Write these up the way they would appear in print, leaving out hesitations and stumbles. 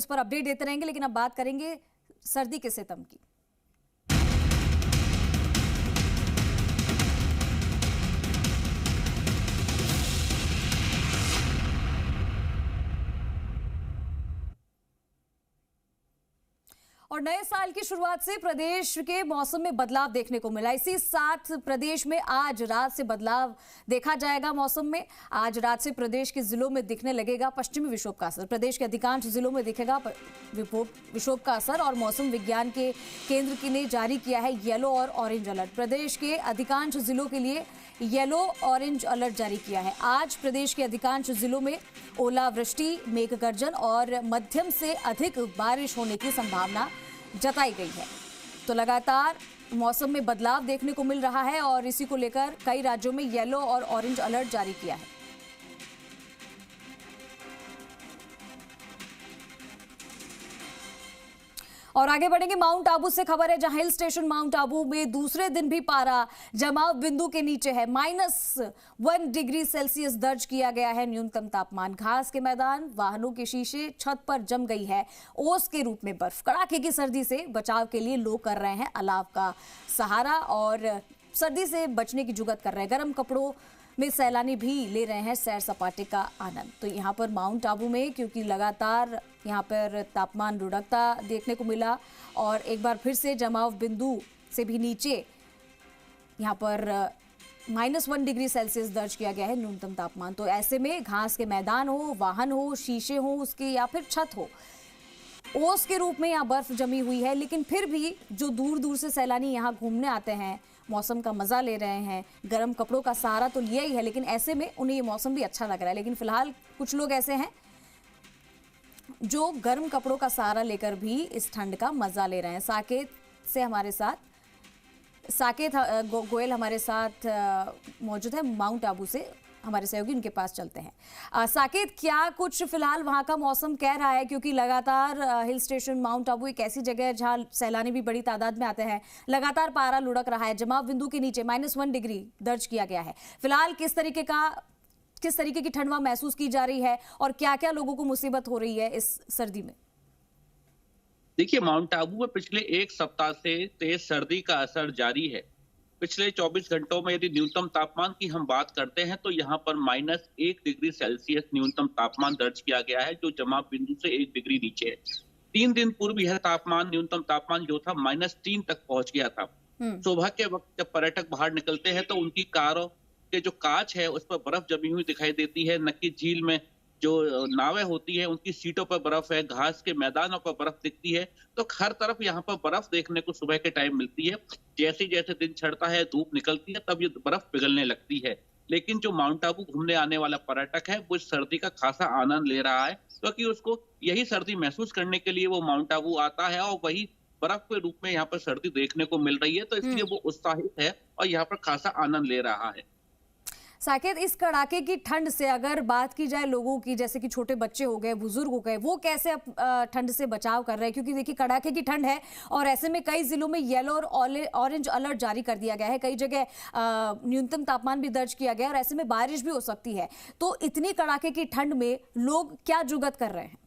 इस पर अपडेट देते रहेंगे, लेकिन अब बात करेंगे सर्दी के सितम की। और नए साल की शुरुआत से प्रदेश के मौसम में बदलाव देखने को मिला। इसी साथ प्रदेश में आज रात से बदलाव देखा जाएगा मौसम में। आज रात से प्रदेश के जिलों में दिखने लगेगा पश्चिमी विक्षोभ का असर। प्रदेश के अधिकांश जिलों में दिखेगा विक्षोभ का असर और मौसम विज्ञान के केंद्र ने जारी किया है येलो और ऑरेंज अलर्ट। प्रदेश के अधिकांश जिलों के लिए येलो ऑरेंज अलर्ट जारी किया है। आज प्रदेश के अधिकांश जिलों में ओलावृष्टि, मेघ गर्जन और मध्यम से अधिक बारिश होने की संभावना जताई गई है। तो लगातार मौसम में बदलाव देखने को मिल रहा है और इसी को लेकर कई राज्यों में येलो और ऑरेंज अलर्ट जारी किया है। और आगे बढ़ेंगे, माउंट आबू से खबर है, जहां हिल स्टेशन माउंट आबू में दूसरे दिन भी पारा जमाव बिंदु के नीचे है। -1 डिग्री सेल्सियस दर्ज किया गया है न्यूनतम तापमान। घास के मैदान, वाहनों के शीशे, छत पर जम गई है ओस के रूप में बर्फ। कड़ाके की सर्दी से बचाव के लिए लोग कर रहे हैं अलाव का सहारा और सर्दी से बचने की जुगत कर रहे हैं। गर्म कपड़ों में सैलानी भी ले रहे हैं सैर सपाटे का आनंद। तो यहाँ पर माउंट आबू में क्योंकि लगातार यहाँ पर तापमान लुढ़कता देखने को मिला और एक बार फिर से जमाव बिंदु से भी नीचे यहाँ पर -1 डिग्री सेल्सियस दर्ज किया गया है न्यूनतम तापमान। तो ऐसे में घास के मैदान हो, वाहन हो, शीशे हो उसके या फिर छत हो, ओस के रूप में यहाँ बर्फ जमी हुई है। लेकिन फिर भी जो दूर दूर से सैलानी यहाँ घूमने आते हैं, मौसम का मजा ले रहे हैं, गर्म कपड़ों का सहारा तो लिया ही है, लेकिन ऐसे में उन्हें ये मौसम भी अच्छा लग रहा है। लेकिन फिलहाल कुछ लोग ऐसे हैं जो गर्म कपड़ों का सहारा लेकर भी इस ठंड का मजा ले रहे हैं। साकेत से हमारे साथ साकेत गोयल हमारे साथ मौजूद है माउंट आबू से, हमारे सहयोगी उनके पास चलते हैं। साकेत, क्या कुछ फिलहाल वहां का मौसम कह रहा है, क्योंकि लगातार हिल स्टेशन माउंट आबू एक ऐसी जगह है जहां सैलानी भी बड़ी तादाद में आते हैं। लगातार पारा लुढ़क रहा है, जमाव बिंदु के नीचे -1 डिग्री दर्ज किया गया है। फिलहाल किस तरीके की ठंड वहां महसूस की जा रही है और क्या क्या लोगों को मुसीबत हो रही है इस सर्दी में? देखिए, माउंट आबू में पिछले एक सप्ताह से तेज सर्दी का असर जारी है। पिछले 24 घंटों में यदि न्यूनतम तापमान की हम बात करते हैं तो यहाँ पर -1 डिग्री सेल्सियस न्यूनतम तापमान दर्ज किया गया है, जो जमाव बिंदु से 1 डिग्री नीचे है। 3 दिन पूर्व यह न्यूनतम तापमान जो था -3 तक पहुंच गया था। सुबह के वक्त जब पर्यटक बाहर निकलते हैं तो उनकी कारों के जो कांच है उस पर बर्फ जमी हुई दिखाई देती है। नक्की झील में जो नावें होती है उनकी सीटों पर बर्फ है, घास के मैदानों पर बर्फ दिखती है। तो हर तरफ यहाँ पर बर्फ देखने को सुबह के टाइम मिलती है। जैसे जैसे दिन चढ़ता है, धूप निकलती है, तब ये बर्फ पिघलने लगती है। लेकिन जो माउंट आबू घूमने आने वाला पर्यटक है वो इस सर्दी का खासा आनंद ले रहा है, क्योंकि उसको यही सर्दी महसूस करने के लिए वो माउंट आबू आता है और वही बर्फ के रूप में यहाँ पर सर्दी देखने को मिल रही है। तो इसलिए वो उत्साहित है और यहाँ पर खासा आनंद ले रहा है। साकेत, इस कड़ाके की ठंड से अगर बात की जाए लोगों की, जैसे कि छोटे बच्चे हो गए, बुजुर्ग हो गए, वो कैसे ठंड से बचाव कर रहे हैं? क्योंकि देखिए कड़ाके की ठंड है और ऐसे में कई जिलों में येलो और ऑरेंज अलर्ट जारी कर दिया गया है। कई जगह न्यूनतम तापमान भी दर्ज किया गया है और ऐसे में बारिश भी हो सकती है। तो इतनी कड़ाके की ठंड में लोग क्या जुगत कर रहे हैं?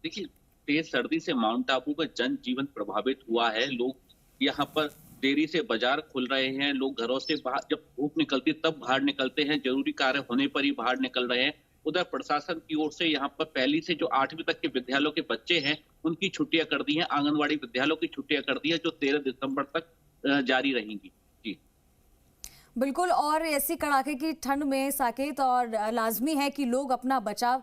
देखिए, तेज सर्दी से माउंट आबू का जनजीवन प्रभावित हुआ है। लोग यहाँ पर देरी से बाजार खुल रहे हैं, लोग घरों से बाहर जब धूप निकलती तब बाहर निकलते हैं, जरूरी कार्य होने पर ही बाहर निकल रहे हैं। उधर प्रशासन की ओर से यहाँ पर पहली से जो 8वीं तक के विद्यालयों के बच्चे हैं उनकी छुट्टियां कर दी हैं, आंगनबाड़ी विद्यालयों की छुट्टियां कर दी है, जो 13 दिसंबर तक जारी रहेंगी। जी बिल्कुल, और ऐसी कड़ाके की ठंड में साकेत और लाजमी है कि लोग अपना बचाव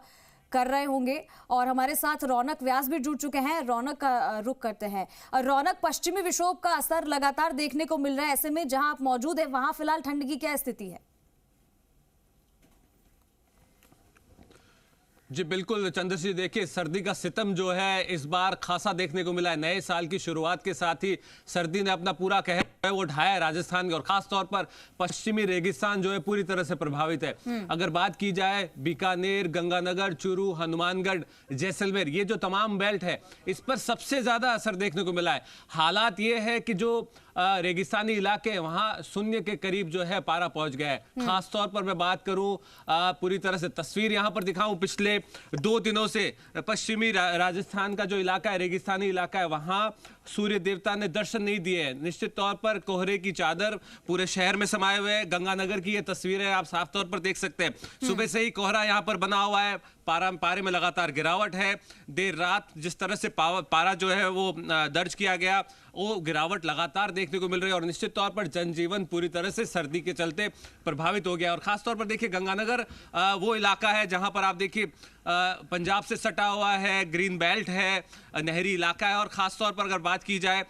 कर रहे होंगे। और हमारे साथ रौनक व्यास भी जुड़ चुके हैं। रौनक का रुख करते हैं। और रौनक, पश्चिमी विक्षोभ का असर लगातार देखने को मिल रहा है, ऐसे में जहां आप मौजूद है वहां फिलहाल ठंड की क्या स्थिति है? जी बिल्कुल चंद्रश्री, देखिए सर्दी का सितम जो है इस बार खासा देखने को मिला है। नए साल की शुरुआत के साथ ही सर्दी ने अपना पूरा कहर है वो ढाया है राजस्थान के, और खास तौर पर पश्चिमी रेगिस्तान जो है पूरी तरह से प्रभावित है। अगर बात की जाए बीकानेर, गंगानगर, चूरू, हनुमानगढ़, जैसलमेर, ये जो तमाम बेल्ट है इस पर सबसे ज्यादा असर देखने को मिला है। हालात ये है कि जो रेगिस्तानी इलाके वहां शून्य के करीब जो है पारा पहुंच गया है। खास तौर पर मैं बात करूं, पूरी तरह से तस्वीर यहां पर दिखाऊं, पिछले देखिए 2 दिनों से पश्चिमी राजस्थान का जो इलाका है, रेगिस्तानी इलाका है, वहां सूर्य देवता ने दर्शन नहीं दिए हैं। निश्चित तौर पर कोहरे की चादर पूरे शहर में समाये हुए है। गंगानगर की ये तस्वीरें आप साफ तौर पर देख सकते हैं। सुबह से ही कोहरा यहाँ पर बना हुआ है। पारे में लगातार गिरावट है। देर रात जिस तरह से पारा जो है वो दर्ज किया गया, वो गिरावट लगातार देखने को मिल रही है और निश्चित तौर पर जनजीवन पूरी तरह से सर्दी के चलते प्रभावित हो गया। और खासतौर पर देखिए गंगानगर वो इलाका है जहां पर आप देखिए पंजाब से सटा हुआ है, ग्रीन बेल्ट है, नहरी इलाका है और खासतौर पर अगर बात की जाए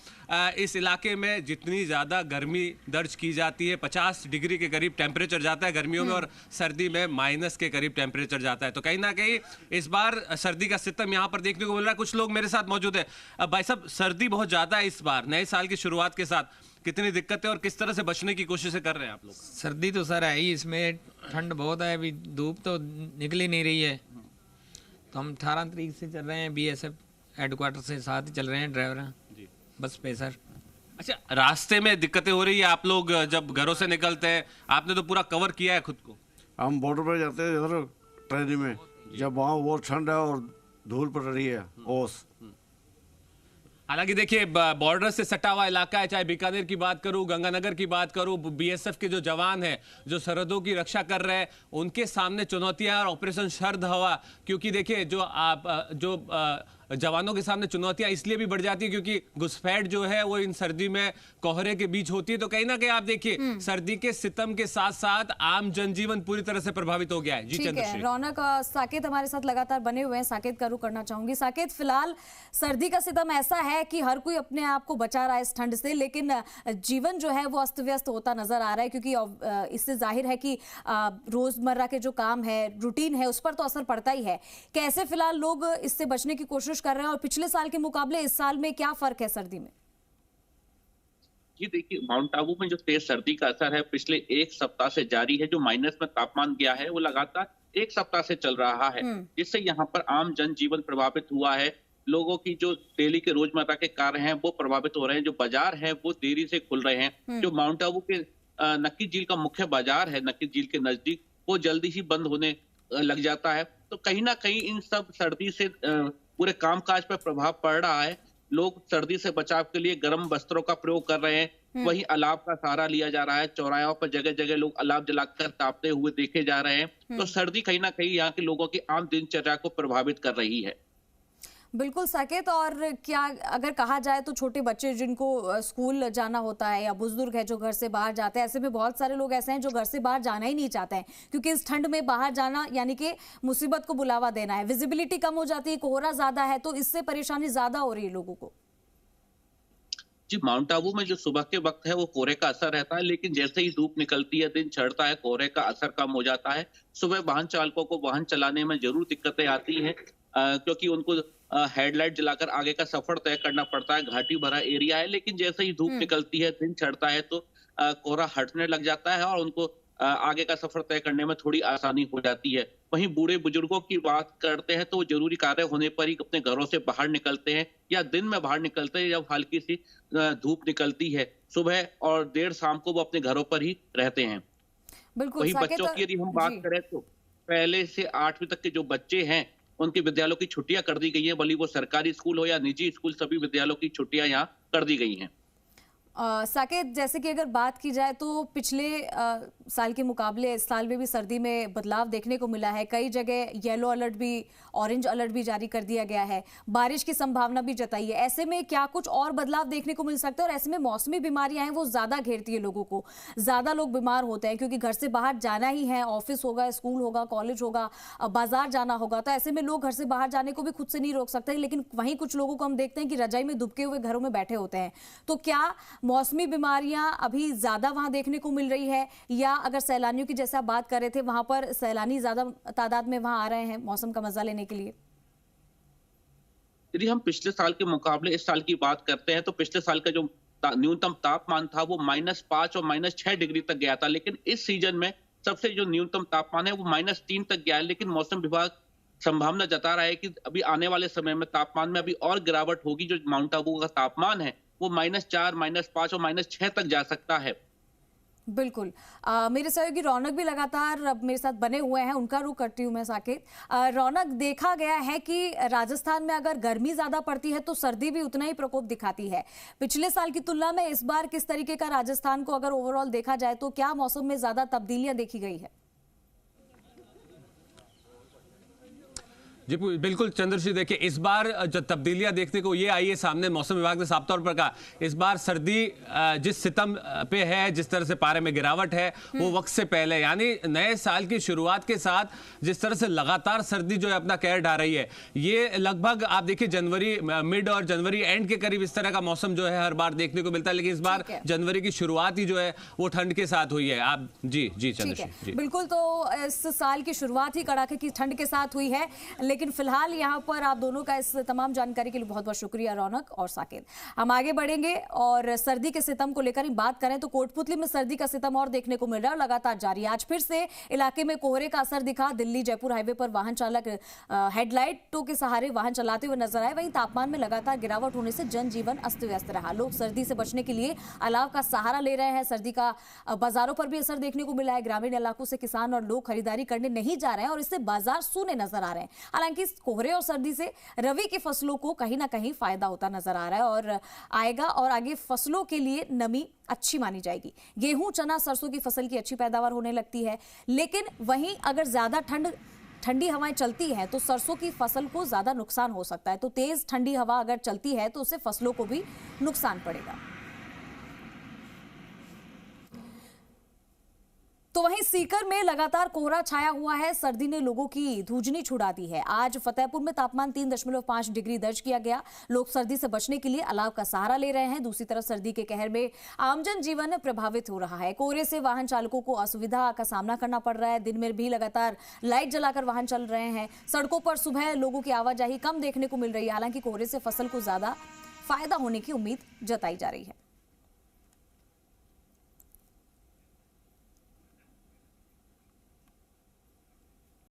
इस इलाके में जितनी ज़्यादा गर्मी दर्ज की जाती है, 50 डिग्री के करीब टेम्परेचर जाता है गर्मियों में और सर्दी में माइनस के करीब टेम्परेचर जाता है। तो कहीं ना कहीं इस बार सर्दी का सितम यहाँ पर देखने को मिल रहा है। कुछ लोग मेरे साथ मौजूद है। भाई साहब, सर्दी बहुत ज़्यादा है इस बार नए साल की शुरुआत के साथ, कितनी दिक्कतें और किस तरह से बचने की कोशिशें कर रहे हैं आप लोग? सर्दी तो सर है ही, इसमें ठंड बहुत है, अभी धूप तो निकल ही नहीं रही है। तो हम 18 तारीख से चल रहे हैं, BSF हेडक्वार्टर से साथ ही चल रहे हैं ड्राइवर बस पे सर। अच्छा, रास्ते में दिक्कतें हो रही है? आप लोग जब घरों से निकलते हैं, आपने तो पूरा कवर किया है खुद को। हम बॉर्डर पर जाते हैं इधर ट्रेन में, जब वहाँ वो ठंड है और धूल पड़ रही है ओस। हालांकि देखिए बॉर्डर से सटा हुआ इलाका है, चाहे बीकानेर की बात करूं, गंगानगर की बात करूं, BSF के जो जवान हैं जो सरहदों की रक्षा कर रहे हैं, उनके सामने चुनौतियां और ऑपरेशन शरद हवा, क्योंकि देखिए जो जवानों के सामने चुनौतियां इसलिए भी बढ़ जाती है क्योंकि घुसपैठ जो है वो इन सर्दी में कोहरे के बीच होती है। तो कहीं ना कहीं आप देखिए सर्दी के सितम के साथ साथ आम जनजीवन पूरी तरह से प्रभावित हो गया है। जी चंद्रशेखर। रौनक, साकेत हमारे साथ लगातार बने हुए हैं। साकेत का रुख करना चाहूंगी। साकेत, फिलहाल सर्दी का सितम ऐसा है कि हर कोई अपने आप को बचा रहा है इस ठंड से, लेकिन जीवन जो है वो अस्त व्यस्त होता नजर आ रहा है क्योंकि इससे जाहिर है कि रोजमर्रा के जो काम है, रूटीन है, उस पर तो असर पड़ता ही है। कैसे फिलहाल लोग इससे बचने की कोशिश कर रहे हैं और पिछले साल के मुकाबले इस साल में क्या फर्क है सर्दी में? जी देखिए, माउंट आबू में जो तेज सर्दी का असर है पिछले एक सप्ताह से जारी है। जो माइनस में तापमान गया है वो लगातार एक सप्ताह से चल रहा है, जिससे यहाँ पर आम जनजीवन प्रभावित हुआ है। लोगों की जो डेली के रोजमर्रा के कार्य हैं वो प्रभावित हो रहे हैं। जो बाजार हैं वो देरी से खुल रहे हैं। जो माउंट आबू के नक्की झील का मुख्य बाजार है, नक्की झील के नजदीक, वो जल्दी ही बंद होने लग जाता है। तो कहीं ना कहीं इन सब सर्दी से पूरे कामकाज पर प्रभाव पड़ रहा है। लोग सर्दी से बचाव के लिए गर्म वस्त्रों का प्रयोग कर रहे हैं। वहीं अलाव का सहारा लिया जा रहा है। चौराहों पर जगह जगह लोग अलाव जलाकर तापते हुए देखे जा रहे हैं। तो सर्दी कहीं ना कहीं यहाँ के लोगों की आम दिनचर्या को प्रभावित कर रही है। बिल्कुल साकेत, और क्या अगर कहा जाए तो छोटे बच्चे जिनको स्कूल जाना होता है या बुजुर्ग है जो घर से बाहर जाते हैं, ऐसे में बहुत सारे लोग ऐसे हैं जो घर से बाहर जाना ही नहीं चाहते हैं क्योंकि इस ठंड में बाहर जाना यानी कि मुसीबत को बुलावा देना है। विजिबिलिटी कम हो जाती है, कोहरा ज्यादा है, तो इससे परेशानी ज्यादा हो रही है लोगों को। जी, माउंट आबू में जो सुबह के वक्त है वो कोहरे का असर रहता है, लेकिन जैसे ही धूप निकलती है, दिन चढ़ता है, कोहरे का असर कम हो जाता है। सुबह वाहन चालकों को वाहन चलाने में जरूर दिक्कतें आती हैं क्योंकि उनको हेडलाइट जलाकर आगे का सफर तय करना पड़ता है। घाटी भरा एरिया है, लेकिन जैसे ही धूप निकलती है, दिन चढ़ता है, तो कोहरा हटने लग जाता है और उनको आगे का सफर तय करने में थोड़ी आसानी हो जाती है। वहीं बूढ़े बुजुर्गों की बात करते हैं तो जरूरी कार्य होने पर ही अपने घरों से बाहर निकलते हैं या दिन में बाहर निकलते हैं जब हल्की सी धूप निकलती है। सुबह और देर शाम को वो अपने घरों पर ही रहते हैं। वहीं बच्चों की यदि हम बात करें तो पहले से 8वीं तक के जो बच्चे हैं उनके विद्यालयों की छुट्टियां कर दी गई हैं, भले वो सरकारी स्कूल हो या निजी स्कूल, सभी विद्यालयों की छुट्टियां यहाँ कर दी गई हैं। साकेत, जैसे कि अगर बात की जाए तो पिछले साल के मुकाबले इस साल में भी सर्दी में बदलाव देखने को मिला है। कई जगह येलो अलर्ट भी, ऑरेंज अलर्ट भी जारी कर दिया गया है। बारिश की संभावना भी जताई है। ऐसे में क्या कुछ और बदलाव देखने को मिल सकता है? और ऐसे में मौसमी बीमारियां हैं वो ज्यादा घेरती है लोगों को, ज्यादा लोग बीमार होते हैं क्योंकि घर से बाहर जाना ही है, ऑफिस होगा, स्कूल होगा, कॉलेज होगा, बाजार जाना होगा। तो ऐसे में लोग घर से बाहर जाने को भी खुद से नहीं रोक सकते, लेकिन वहीं कुछ लोगों को हम देखते हैं कि रजाई में दुबके हुए घरों में बैठे होते हैं। तो क्या मौसमी बीमारियां अभी ज्यादा वहां देखने को मिल रही है, या अगर सैलानियों की जैसे आप बात कर रहे थे वहां पर सैलानी ज्यादा तादाद में वहां आ रहे हैं मौसम का मजा लेने के लिए? यदि हम पिछले साल के मुकाबले इस साल की बात करते हैं तो पिछले साल का जो न्यूनतम तापमान था वो -5 और -6 डिग्री तक गया था, लेकिन इस सीजन में सबसे जो न्यूनतम तापमान है वो -3 तक गया है। लेकिन मौसम विभाग संभावना जता रहा है कि अभी आने वाले समय में तापमान में अभी और गिरावट होगी। जो माउंट आबू का तापमान है वो -4, -5 और -6 तक जा सकता है। बिल्कुल। मेरे सहयोगी रौनक भी लगातार अब मेरे साथ बने हुए हैं, उनका रुख करती हूँ मैं साकेत। रौनक, देखा गया है कि राजस्थान में अगर गर्मी ज्यादा पड़ती है तो सर्दी भी उतना ही प्रकोप दिखाती है। पिछले साल की तुलना में इस बार किस तरीके का राजस्थान को अगर ओवरऑल देखा जाए तो क्या मौसम में ज्यादा तब्दीलियां देखी गई है? जी बिल्कुल चंद्रश्री, देखिए इस बार जो तब्दीलियां देखने को ये आई है सामने, मौसम विभाग ने साफ तौर पर कहा इस बार सर्दी जिस सितम पे है, जिस तरह से पारे में गिरावट है वो वक्त से पहले, यानी नए साल की शुरुआत के साथ जिस तरह से लगातार सर्दी जो है अपना कहर ढा रही है, ये लगभग आप देखिए जनवरी मिड और जनवरी एंड के करीब इस तरह का मौसम जो है हर बार देखने को मिलता है, लेकिन इस बार जनवरी की शुरुआत ही जो है वो ठंड के साथ हुई है। आप जी चंद्रश्री। बिल्कुल, तो इस साल की शुरुआत ही कड़ाके की ठंड के साथ हुई है, लेकिन फिलहाल यहाँ पर आप दोनों का इस तमाम जानकारी के लिए बहुत बहुत शुक्रिया रौनक और साकेत। हम आगे बढ़ेंगे और सर्दी के सितम को लेकर ही बात करें तो कोटपुतली में सर्दी का सितम और देखने को मिल रहा है और लगातार जारी। आज फिर से इलाके में कोहरे का असर दिखा। दिल्ली जयपुर हाईवे पर वाहन चालक हेडलाइटों के सहारे वाहन चलाते हुए नजर आए। वहीं तापमान में लगातार गिरावट होने से जनजीवन अस्त व्यस्त रहा। लोग सर्दी से बचने के लिए अलाव का सहारा ले रहे हैं। सर्दी का बाजारों पर भी असर देखने को मिला है। ग्रामीण इलाकों से किसान और लोग खरीदारी करने नहीं जा रहे हैं और इससे बाजार सूने नजर आ रहे हैं। हालांकि कोहरे और सर्दी से रबी की फसलों को कहीं ना कहीं फायदा होता नजर आ रहा है और आएगा और आगे फसलों के लिए नमी अच्छी मानी जाएगी। गेहूं, चना, सरसों की फसल की अच्छी पैदावार होने लगती है, लेकिन वहीं अगर ज्यादा ठंडी हवाएं चलती हैं तो सरसों की फसल को ज्यादा नुकसान हो सकता है। तो तेज ठंडी हवा अगर चलती है तो उससे फसलों को भी नुकसान पड़ेगा। तो वहीं सीकर में लगातार कोहरा छाया हुआ है। सर्दी ने लोगों की धूजनी छुड़ा दी है। आज फतेहपुर में तापमान 3.5 डिग्री दर्ज किया गया। लोग सर्दी से बचने के लिए अलाव का सहारा ले रहे हैं। दूसरी तरफ सर्दी के कहर में आमजन जीवन प्रभावित हो रहा है। कोहरे से वाहन चालकों को असुविधा का सामना करना पड़ रहा है। दिन में भी लगातार लाइट जलाकर वाहन चल रहे हैं। सड़कों पर सुबह लोगों की आवाजाही कम देखने को मिल रही है। हालांकि कोहरे से फसल को ज्यादा फायदा होने की उम्मीद जताई जा रही है।